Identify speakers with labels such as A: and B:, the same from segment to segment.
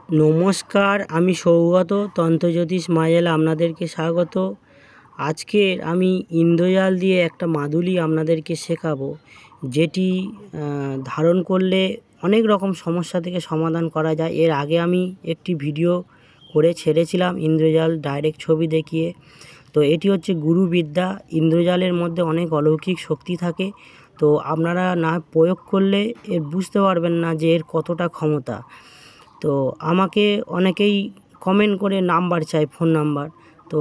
A: নমস্কার, আমি সৌগত তন্ত্রজ্যোতিষ মায়াজালে আপনাদেরকে স্বাগত। আজকের আমি ইন্দ্রজাল দিয়ে একটা মাদুলি আপনাদেরকে শেখাবো, যেটি ধারণ করলে অনেক রকম সমস্যা থেকে সমাধান করা যায়। এর আগে আমি একটি ভিডিও করে ছেড়েছিলাম ইন্দ্রজাল ডাইরেক্ট ছবি দেখিয়ে। তো এটি হচ্ছে গুরুবিদ্যা। ইন্দ্রজালের মধ্যে অনেক অলৌকিক শক্তি থাকে, তো আপনারা না প্রয়োগ করলে এর বুঝতে পারবেন না যে এর কতটা ক্ষমতা। তো আমাকে অনেকেই কমেন্ট করে নাম্বার চাই, ফোন নাম্বার। তো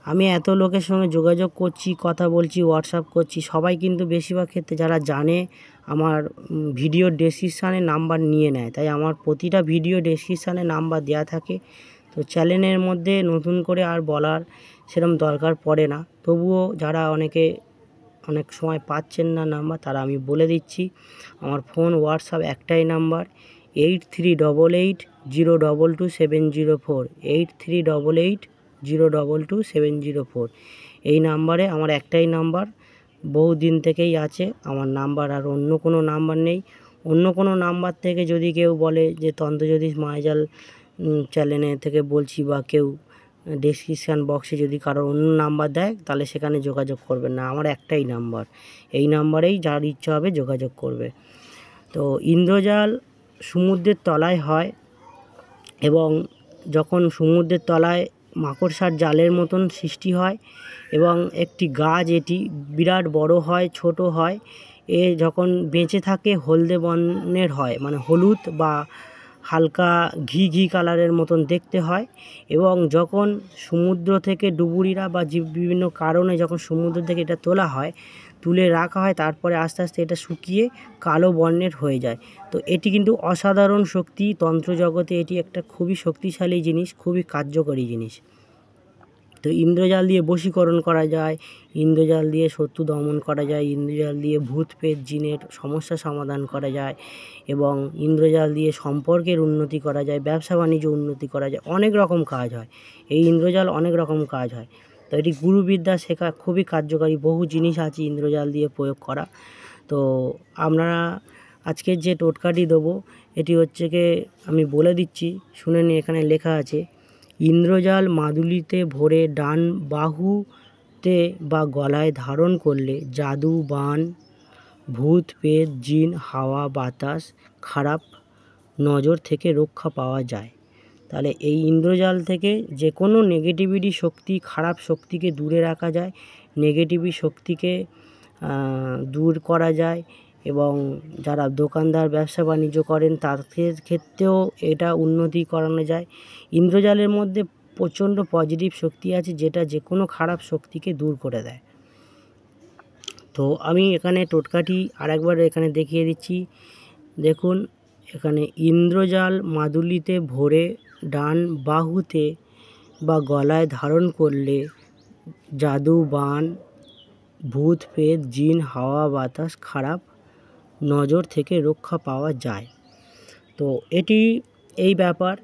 A: আমি এত লোকের সঙ্গে যোগাযোগ করছি, কথা বলছি, হোয়াটসঅ্যাপ করছি, সবাই কিন্তু বেশিরভাগ ক্ষেত্রে যারা জানে আমার ভিডিও ডেসক্রিপশানে নাম্বার নিয়ে নেয়। তাই আমার প্রতিটা ভিডিও ডেসক্রিপশানে নাম্বার দেওয়া থাকে। তো চ্যানেলের মধ্যে নতুন করে আর বলার সেরকম দরকার পড়ে না। তবুও যারা অনেক সময় পাচ্ছেন না নাম্বার, তারা আমি বলে দিচ্ছি। আমার ফোন হোয়াটসঅ্যাপ একটাই নাম্বার, 8388022704, 8388022704। এই নাম্বারে আমার একটাই নাম্বার, বহু দিন থেকেই আছে আমার নাম্বার, আর অন্য কোনো নাম্বার নেই। অন্য কোনো নাম্বার থেকে যদি কেউ বলে যে তন্ত্রজ্যোতিষ মায়াজাল চ্যানেলে থেকে বলছি, বা কেউ ডেসক্রিপশান বক্সে যদি কারোর অন্য নাম্বার দেয়, তাহলে সেখানে যোগাযোগ করবেন না। আমার একটাই নাম্বার, এই নাম্বারেই যার ইচ্ছা হবে যোগাযোগ করবে। তো ইন্দ্রজাল সমুদ্রের তলায় হয়, এবং যখন সমুদ্রের তলায় মাকড়সার জালের মতন সৃষ্টি হয়, এবং একটি গাছ এটি বিরাট বড় হয়, ছোট হয়। এ যখন বেঁচে থাকে হলদে বর্ণের হয়, মানে হলুদ বা হালকা ঘি কালারের মতন দেখতে হয়। এবং যখন সমুদ্র থেকে ডুবুরিরা বা বিভিন্ন কারণে যখন সমুদ্র থেকে এটা তোলা হয়, তুলে রাখা হয়, তারপরে আস্তে আস্তে এটা শুকিয়ে কালো বর্ণের হয়ে যায়। তো এটি কিন্তু অসাধারণ শক্তি, তন্ত্রজগতে এটি একটা খুবই শক্তিশালী জিনিস, খুবই কার্যকরী জিনিস। তো ইন্দ্রজাল দিয়ে বশীকরণ করা যায়, ইন্দ্রজাল দিয়ে শত্রু দমন করা যায়, ইন্দ্রজাল দিয়ে ভূত প্রেত জিনের সমস্যা সমাধান করা যায়, এবং ইন্দ্রজাল দিয়ে সম্পর্কের উন্নতি করা যায়, ব্যবসা বাণিজ্য উন্নতি করা যায়, অনেক রকম কাজ হয়। এই ইন্দ্রজাল অনেক রকম কাজ হয়। তো এটি গুরুবিদ্যা শেখা খুবই কার্যকারী, বহু জিনিস আছে ইন্দ্রজাল দিয়ে প্রয়োগ করা। তো আপনারা আজকের যে টোটকাটি দেবো, এটি হচ্ছে আমি বলে দিচ্ছি, শুনে নিন। এখানে লেখা আছে, ইন্দ্রজাল মাদুলিতে ভরে ডান বাহুতে বা গলায় ধারণ করলে জাদু, বান, ভূত প্রেত, জিন, হাওয়া বাতাস, খারাপ নজর থেকে রক্ষা পাওয়া যায়। তাহলে এই ইন্দ্রজাল থেকে যে কোনো নেগেটিভিটি শক্তি, খারাপ শক্তিকে দূরে রাখা যায়, নেগেটিভ শক্তিকে দূর করা যায়। এবং যারা দোকানদার ব্যবসা বাণিজ্য করেন তাদের ক্ষেত্রেও এটা উন্নতি করানো যায়। ইন্দ্রজালের মধ্যে প্রচণ্ড পজিটিভ শক্তি আছে, যেটা যে কোনো খারাপ শক্তিকে দূর করে দেয়। তো আমি এখানে টোটকাটি আরেকবার এখানে দেখিয়ে দিচ্ছি। দেখুন, এখানে ইন্দ্রজাল মাদুলিতে ভরে ডান বাহুতে বা গলায় ধারণ করলে জাদু, বান, ভূত প্রেত, জিন, হাওয়া বাতাস, খারাপ নজর থেকে রক্ষা পাওয়া যায়। তো এই ব্যাপার।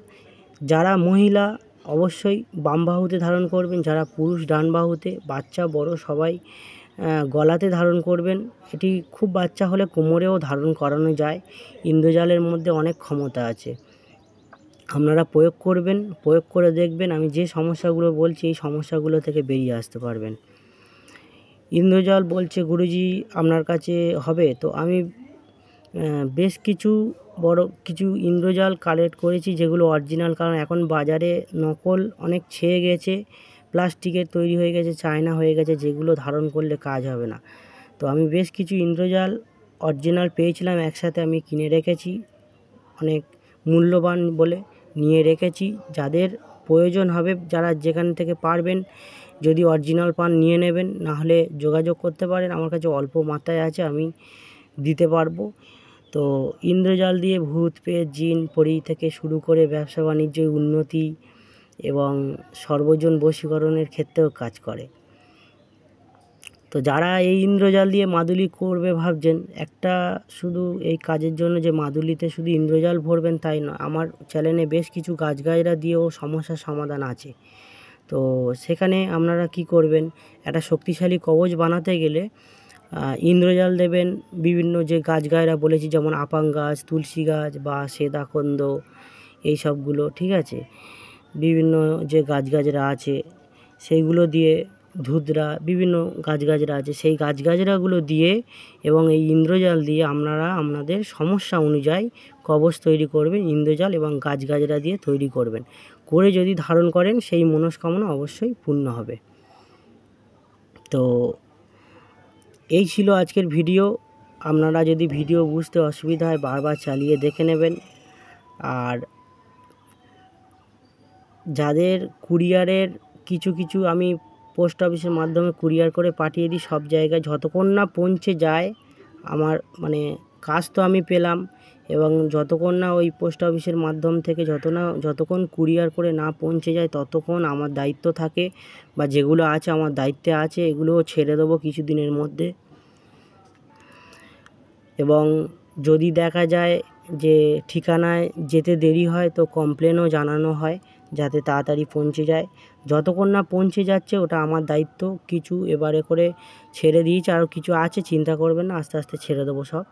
A: যারা মহিলা অবশ্যই বাম বাহুতে ধারণ করবেন, যারা পুরুষ ডান বাহুতে, বাচ্চা বড় সবাই গলাতে ধারণ করবেন। এটি খুব বাচ্চা হলে কোমরেও ধারণ করানো যায়। ইন্দ্রজালের মধ্যে অনেক ক্ষমতা আছে। আপনারা প্রয়োগ করবেন, প্রয়োগ করে দেখবেন, আমি যে সমস্যাগুলো বলছি এই সমস্যাগুলো থেকে বেরিয়ে আসতে পারবেন। ইন্দ্রজাল বলছে গুরুজি আপনার কাছে হবে, তো আমি বেশ বড় কিছু ইন্দ্রজাল কালেক্ট করেছি, যেগুলো অরিজিনাল। কারণ এখন বাজারে নকল অনেক ছেয়ে গেছে, প্লাস্টিকের তৈরি হয়ে গেছে, চায়না হয়ে গেছে, যেগুলো ধারণ করলে কাজ হবে না। তো আমি বেশ কিছু ইন্দ্রজাল অরিজিনাল পেয়েছিলাম, একসাথে আমি কিনে রেখেছি, অনেক মূল্যবান বলে নিয়ে রেখেছি। যাদের প্রয়োজন হবে, যারা যেখান থেকে পারবেন, যদি অরিজিনাল পান নিয়ে নেবেন, না হলে যোগাযোগ করতে পারেন। আমার কাছে অল্প মাত্রায় আছে, আমি দিতে পারবো। তো ইন্দ্রজাল দিয়ে ভূত প্রেত, জিন পরি থেকে শুরু করে ব্যবসা বাণিজ্য উন্নতি এবং সর্বজন বশীকরণের ক্ষেত্রেও কাজ করে। তো যারা এই ইন্দ্রজাল দিয়ে মাদুলি করবে ভাবছেন, একটা শুধু এই কাজের জন্য যে মাদুলিতে শুধু ইন্দ্রজাল ভরবেন তাই নয়, আমার চ্যানেলে বেশ কিছু গাছগাছরা দিয়েও সমস্যার সমাধান আছে। তো সেখানে আপনারা কি করবেন, একটা শক্তিশালী কবচ বানাতে গেলে ইন্দ্রজাল দেবেন বিভিন্ন যে গাছগাছরা বলেছি, যেমন আপাং গাছ, তুলসী গাছ বা সেদাকন্দ, এই সবগুলো, ঠিক আছে। বিভিন্ন যে গাছগাছরা আছে সেইগুলো দিয়ে, ধুতরা বিভিন্ন গাছগাছরা আছে সেই গাছগাছরাগুলো দিয়ে এবং এই ইন্দ্রজাল দিয়ে আপনারা আপনাদের সমস্যা অনুযায়ী কবচ তৈরি করবেন। ইন্দ্রজাল এবং গাছগাছরা দিয়ে তৈরি করবেন, করে যদি ধারণ করেন সেই মনস্কামনা অবশ্যই পূর্ণ হবে। তো এই ছিল আজকের ভিডিও। আপনারা যদি ভিডিও বুঝতে অসুবিধা হয় বারবার চালিয়ে দেখে নেবেন। আর যাদের কুরিয়ারের কিছু আমি পোস্ট অফিসের মাধ্যমে কুরিয়ার করে পাঠিয়ে দিই সব জায়গায়, যতক্ষণ না পৌঁছে যায় আমার মানে কাজ তো আমি পেলাম, এবং যতক্ষণ না ওই পোস্ট অফিসের মাধ্যম থেকে যতক্ষণ কুরিয়ার করে না পৌঁছে যায় ততক্ষণ আমার দায়িত্ব থাকে, বা যেগুলো আছে আমার দায়িত্বে আছে এগুলোও ছেড়ে দেবো কিছুদিনের মধ্যে। এবং যদি দেখা যায় যে ঠিকানায় যেতে দেরি হয় তো কমপ্লেনও জানানো হয় যাতে তাড়াতাড়ি পৌঁছে যায়। যতক্ষণ না পৌঁছে যাচ্ছে ওটা আমার দায়িত্ব। কিছু এবারে করে ছেড়ে দিয়েছি, আরও কিছু আছে, চিন্তা করবেন না, আস্তে আস্তে ছেড়ে দেবো সব।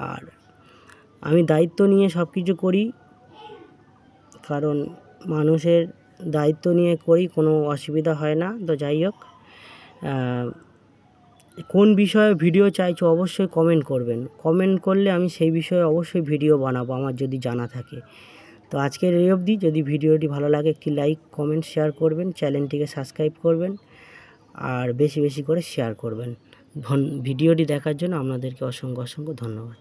A: আর আমি দায়িত্ব নিয়ে সব কিছু করি, কারণ মানুষের দায়িত্ব নিয়ে করি, কোনো অসুবিধা হয় না। তো যাই হোক, কোন বিষয়ে ভিডিও চাইছো অবশ্যই কমেন্ট করবেন। কমেন্ট করলে আমি সেই বিষয়ে অবশ্যই ভিডিও বানাবো আমার যদি জানা থাকে। তো আজকের এই অবধি। যদি ভিডিওটি ভালো লাগে একটি লাইক কমেন্ট শেয়ার করবেন, চ্যানেলটিকে সাবস্ক্রাইব করবেন আর বেশি বেশি করে শেয়ার করবেন। ভিডিওটি দেখার জন্য আপনাদেরকে অসংখ্য ধন্যবাদ।